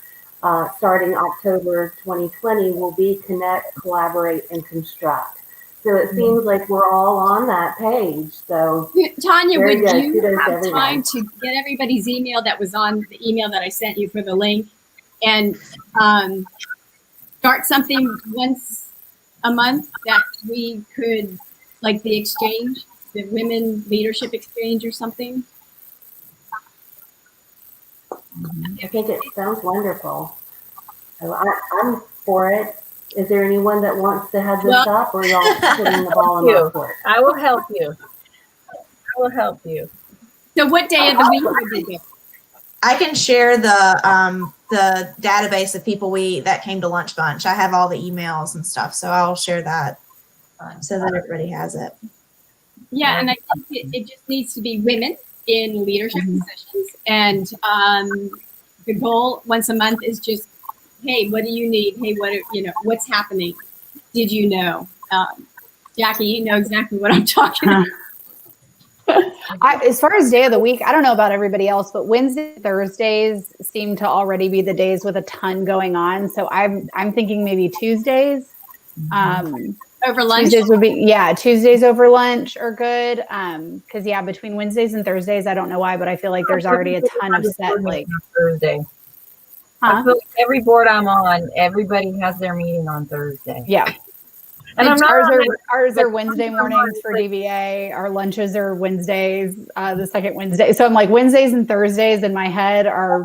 starting October 2020 will be Connect, Collaborate, and Construct. So it seems like we're all on that page. So Tanya, would you Kudos have time to get everybody's email that was on the email that I sent you for the link, and start something once a month that we could, like the exchange, the Women Leadership Exchange or something? I think it sounds wonderful. So I'm for it. Is there anyone that wants to head this up, or y'all putting the ball in my court? I will help you. So what day of the week would it be? I can share the database of people that came to Lunch Bunch. I have all the emails and stuff, so I'll share that so that everybody has it. Yeah, and I think it just needs to be women in leadership positions, and the goal once a month is just, hey, what do you need? Hey, what's happening? Did you know? Jackie, you know exactly what I'm talking about. As far as day of the week, I don't know about everybody else, but Wednesday, Thursdays seem to already be the days with a ton going on. So I'm thinking maybe Tuesdays. Over lunch? Tuesdays would be, Tuesdays over lunch are good. Because between Wednesdays and Thursdays, I don't know why, but I feel like there's already a ton of set like Thursday. I feel like every board I'm on, everybody has their meeting on Thursday. Yeah. And I'm not ours are Wednesday mornings for DVA. Our lunches are Wednesdays, the second Wednesday. So I'm like Wednesdays and Thursdays in my head are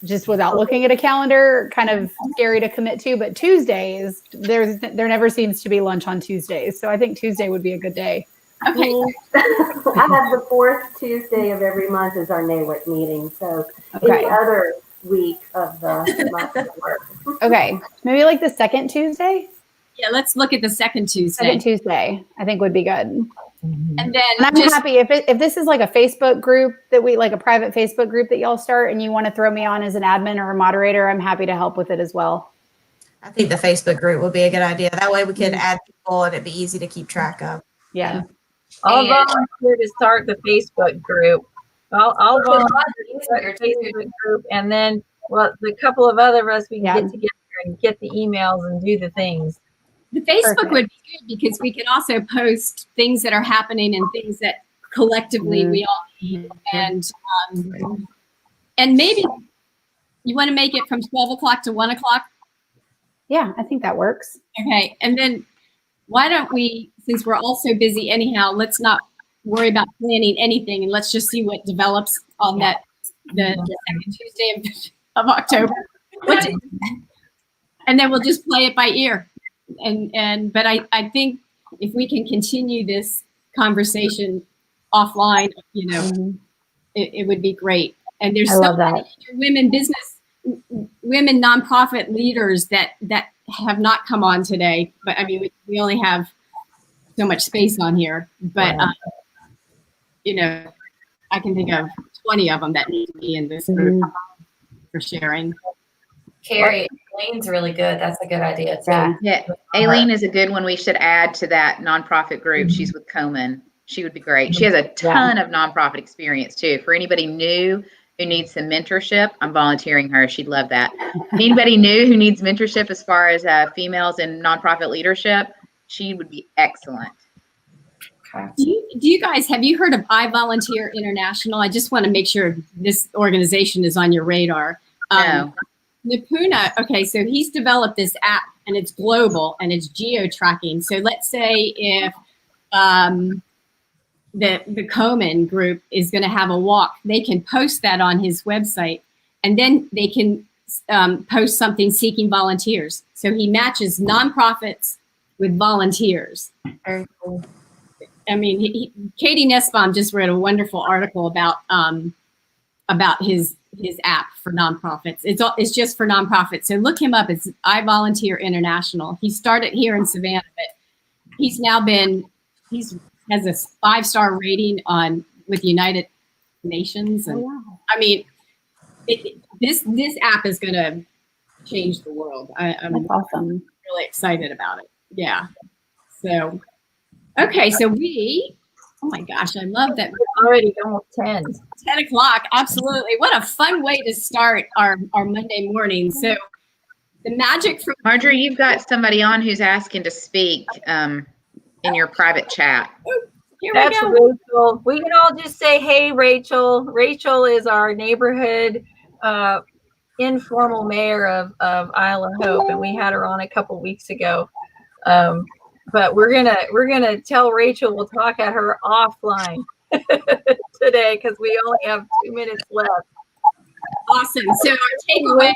just without looking at a calendar, kind of scary to commit to. But Tuesdays, there never seems to be lunch on Tuesdays. So I think Tuesday would be a good day. Okay. I have the fourth Tuesday of every month is our NAWIC meeting. So any other week of the month would work. Okay. Maybe like the second Tuesday? Yeah, let's look at the second Tuesday. Second Tuesday, I think would be good. And then I'm happy if this is like a Facebook group that we like a private Facebook group that y'all start and you want to throw me on as an admin or a moderator, I'm happy to help with it as well. I think the Facebook group would be a good idea. That way we could add people and it'd be easy to keep track of. Yeah. I'll volunteer to start the Facebook group. I'll volunteer to start the Facebook group, and then the couple of other of us we can get together and get the emails and do the things. The Facebook would be good because we could also post things that are happening and things that collectively we all need. And maybe you want to make it from 12 o'clock to 1 o'clock? Yeah, I think that works. Okay. And then why don't we, since we're all so busy anyhow, let's not worry about planning anything and let's just see what develops on the second Tuesday of October. And then we'll just play it by ear. But I think if we can continue this conversation offline, it would be great. And there's so many women nonprofit leaders that have not come on today. But I mean, we only have so much space on here. But I can think of 20 of them that need to be in this group for sharing. Carrie, Elaine's really good. That's a good idea too. Yeah. Aileen is a good one. We should add to that nonprofit group. She's with Komen. She would be great. She has a ton of nonprofit experience too. For anybody new who needs some mentorship, I'm volunteering her. She'd love that. Anybody new who needs mentorship as far as females in nonprofit leadership, she would be excellent. Do you guys, have you heard of I Volunteer International? I just want to make sure this organization is on your radar. No. Nipuna, okay, so he's developed this app and it's global and it's geo-tracking. So let's say if the Komen group is going to have a walk, they can post that on his website and then they can post something seeking volunteers. So he matches nonprofits with volunteers. Very cool. I mean, Katie Nussbaum just wrote a wonderful article about his app for nonprofits. It's just for nonprofits. So look him up. It's I Volunteer International. He started here in Savannah, but he's now has a 5-star rating with United Nations. And I mean, this app is going to change the world. I'm awesome. Really excited about it. Yeah. So, okay. So oh my gosh, I love that. We're already almost 10. 10 o'clock, absolutely. What a fun way to start our Monday morning. So the magic from Marjorie, you've got somebody on who's asking to speak in your private chat. That's Rachel. We can all just say, hey, Rachel. Rachel is our neighborhood informal mayor of Isle of Hope, and we had her on a couple weeks ago. But we're gonna tell Rachel we'll talk at her offline today because we only have 2 minutes left. Awesome. So our takeaway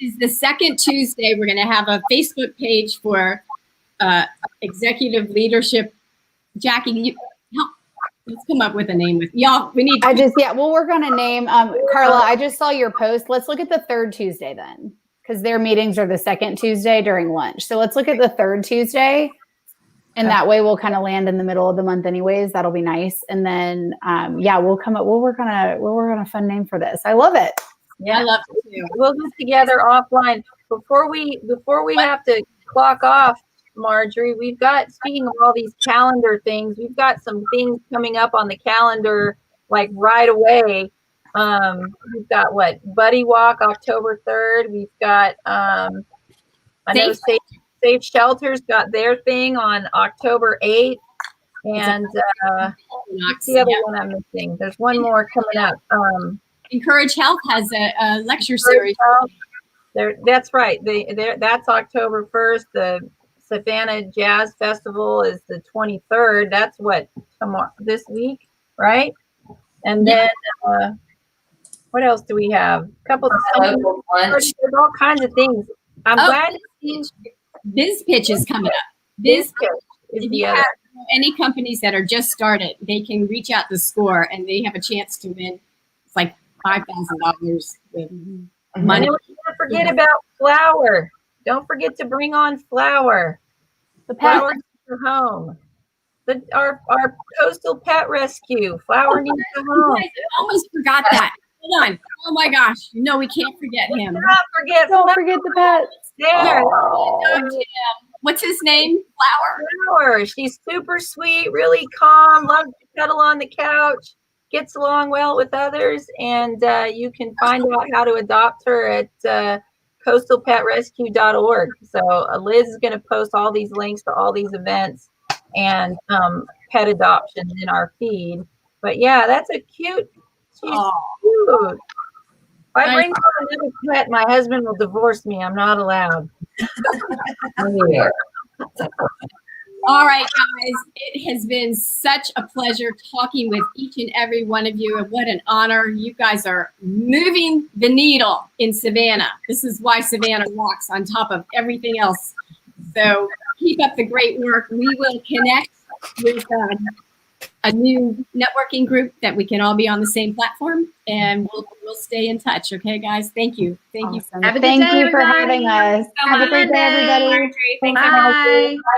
is the second Tuesday. We're going to have a Facebook page for executive leadership. Jackie, let's come up with a name with y'all. We need. We'll work on a name. Carla, I just saw your post. Let's look at the third Tuesday then, because their meetings are the second Tuesday during lunch. So let's look at the third Tuesday, and that way we'll kind of land in the middle of the month, anyways. That'll be nice. And then, we'll come up. We'll work on a fun name for this. I love it. Yeah, I love it too. We'll get together offline before we have to clock off. Marjorie, we've got, speaking of all these calendar things, we've got some things coming up on the calendar like right away. We've got Buddy Walk October 3rd. We've got Safe Shelters got their thing on October 8th. And what's the other one I'm missing? There's one more coming up. Encourage Health has a lecture series. That's right. That's October 1st. The Savannah Jazz Festival is the 23rd. That's what, tomorrow, this week, right? And then what else do we have? A couple of there's all kinds of things. I'm glad to see Biz Pitch is coming up. Biz Pitch is If the you other. have any companies that are just started, they can reach out to SCORE and they have a chance to win. It's like $5,000 with And money. then we can't forget about Flower. Don't forget to bring on Flower. The pet. Flower needs a home. Our coastal pet rescue. Flower needs a home. Guys, I almost forgot that. Hold on. Oh my gosh. No, we can't forget him. Don't forget the pets. There. What's his name? Flower. She's super sweet, really calm, loves to cuddle on the couch, gets along well with others, and you can find out how to adopt her at coastalpetrescue.org. So Liz is going to post all these links to all these events and pet adoptions in our feed. But yeah, that's a cute. She's cute. If I bring home another pet, my husband will divorce me. I'm not allowed. All right, guys. It has been such a pleasure talking with each and every one of you. And what an honor. You guys are moving the needle in Savannah. This is why Savannah rocks on top of everything else. So keep up the great work. We will connect with a new networking group that we can all be on the same platform, and we'll stay in touch. Okay, guys. Thank you. Thank you. Have a good Thank day, you for everybody. having us. Have a great day, everybody. Thanks, Bye.